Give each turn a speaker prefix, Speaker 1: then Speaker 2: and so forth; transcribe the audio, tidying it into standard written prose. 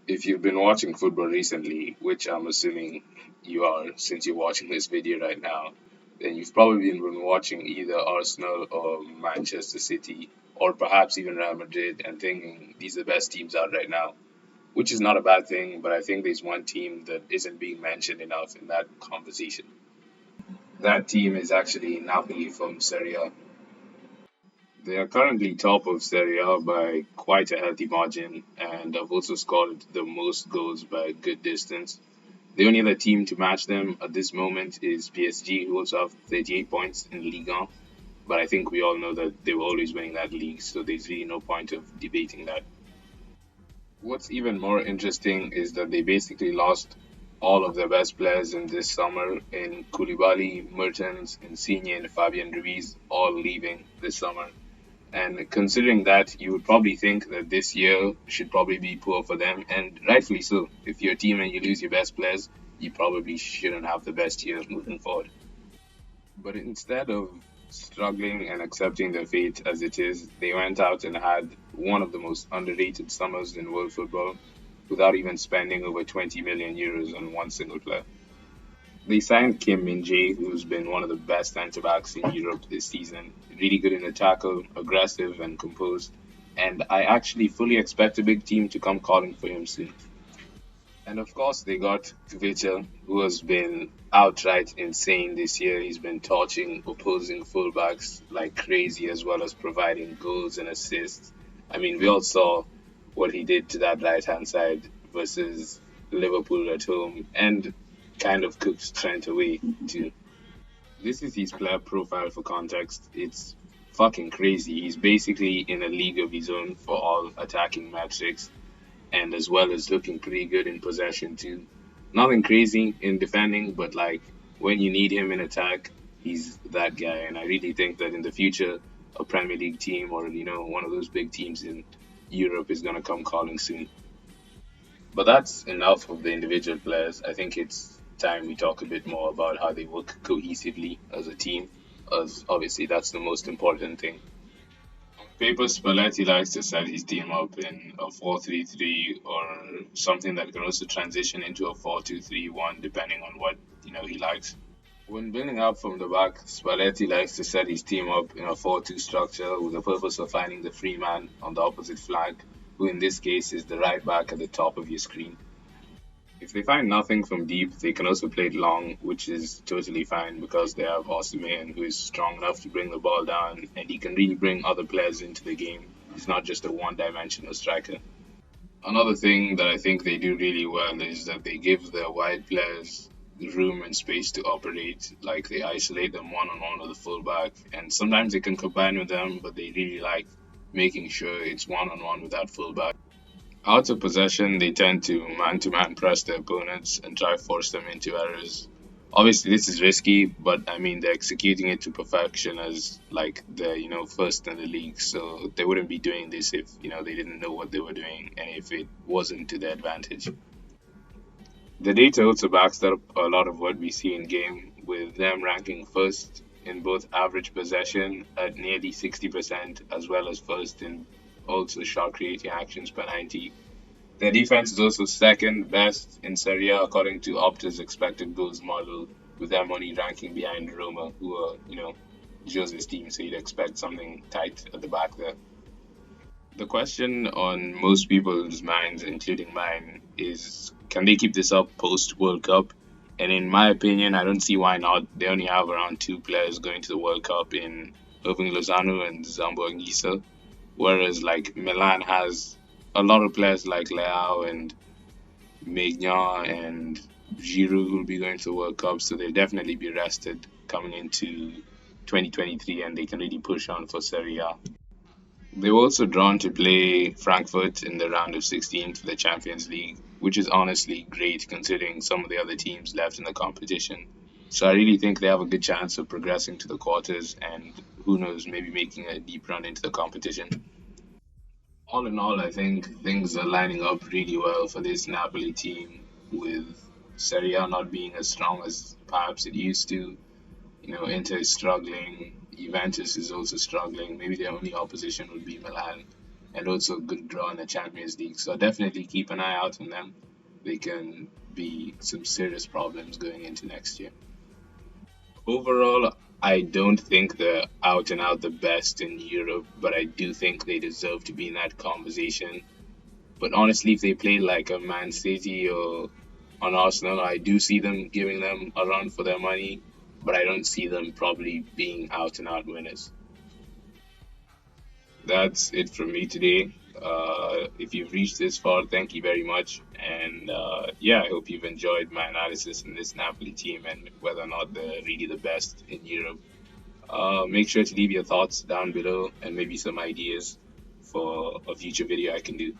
Speaker 1: If you've been watching football recently, which I'm assuming you are since you're watching this video right now, then you've probably been watching either Arsenal or Manchester City or perhaps even Real Madrid and thinking these are the best teams out right now, which is not a bad thing, but I think there's one team that isn't being mentioned enough in that conversation. That team is actually Napoli from Serie A. They are currently top of Serie A by quite a healthy margin and have also scored the most goals by a good distance. The only other team to match them at this moment is PSG, who also have 38 points in Ligue 1. But I think we all know that they were always winning that league, so there's really no point of debating that. What's even more interesting is that they basically lost all of their best players in this summer in Koulibaly, Mertens, Insigne, and Fabian Ruiz, all leaving this summer. And considering that, you would probably think that this year should probably be poor for them, and rightfully so. If you're a team and you lose your best players, you probably shouldn't have the best year moving forward. But instead of struggling and accepting their fate as it is, they went out and had one of the most underrated summers in world football without even spending over 20 million euros on one single player. They signed Kim Min Jae, who's been one of the best centre backs in Europe this season. Really good in the tackle, aggressive and composed. And I actually fully expect a big team to come calling for him soon. And of course, they got Kvicha, who has been outright insane this year. He's been torching opposing fullbacks like crazy, as well as providing goals and assists. I mean, we all saw what he did to that right hand side versus Liverpool at home, and kind of cooked Trent away too. This is his player profile for context. It's fucking crazy. He's basically in a league of his own for all attacking metrics, and as well as looking pretty good in possession too. Nothing crazy in defending, but like when you need him in attack, he's that guy. And I really think that in the future, a Premier League team or one of those big teams in Europe is gonna come calling soon. But that's enough of the individual players. I think it's time we talk a bit more about how they work cohesively as a team, as obviously that's the most important thing. On paper, Spalletti likes to set his team up in a 4-3-3 or something that can also transition into a 4-2-3-1 depending on what he likes. When building up from the back, Spalletti likes to set his team up in a 4-2 structure with the purpose of finding the free man on the opposite flank, who in this case is the right back at the top of your screen. If they find nothing from deep, they can also play it long, which is totally fine because they have Osimhen, who is strong enough to bring the ball down, and he can really bring other players into the game. He's not just a one-dimensional striker. Another thing that I think they do really well is that they give their wide players room and space to operate. Like they isolate them one-on-one with the fullback, and sometimes they can combine with them, but they really like making sure it's one-on-one with that fullback. Out of possession, they tend to man press their opponents and try to force them into errors. Obviously, this is risky, but I mean they're executing it to perfection as like they're first in the league, so they wouldn't be doing this if they didn't know what they were doing and if it wasn't to their advantage. The data also backs up a lot of what we see in game, with them ranking first in both average possession at nearly 60%, as well as first in also shot creating actions per 90. Their defense is also second best in Serie A according to Opta's expected goals model, with them only ranking behind Roma, who are, Jose's team, so you'd expect something tight at the back there. The question on most people's minds, including mine, is can they keep this up post World Cup? And in my opinion, I don't see why not. They only have around two players going to the World Cup in Irving Lozano and Zambo Anguissa, whereas like Milan has a lot of players like Leao and Maignan and Giroud who will be going to the World Cup, so they'll definitely be rested coming into 2023 and they can really push on for Serie A. They were also drawn to play Frankfurt in the round of 16 for the Champions League, which is honestly great considering some of the other teams left in the competition. So I really think they have a good chance of progressing to the quarters and who knows, maybe making a deep run into the competition. All in all, I think things are lining up really well for this Napoli team, with Serie A not being as strong as perhaps it used to. Inter is struggling. Juventus is also struggling. Maybe their only opposition would be Milan. and also a good draw in the Champions League. So definitely keep an eye out on them. They can be some serious problems going into next year. Overall, I don't think they're out and out the best in Europe, but I do think they deserve to be in that conversation. But honestly, if they play like a Man City or on Arsenal, I do see them giving them a run for their money, but I don't see them probably being out and out winners. That's it from me today. If you've reached this far, thank you very much. And yeah, I hope you've enjoyed my analysis in this Napoli team and whether or not they're really the best in Europe. Make sure to leave your thoughts down below and maybe some ideas for a future video I can do.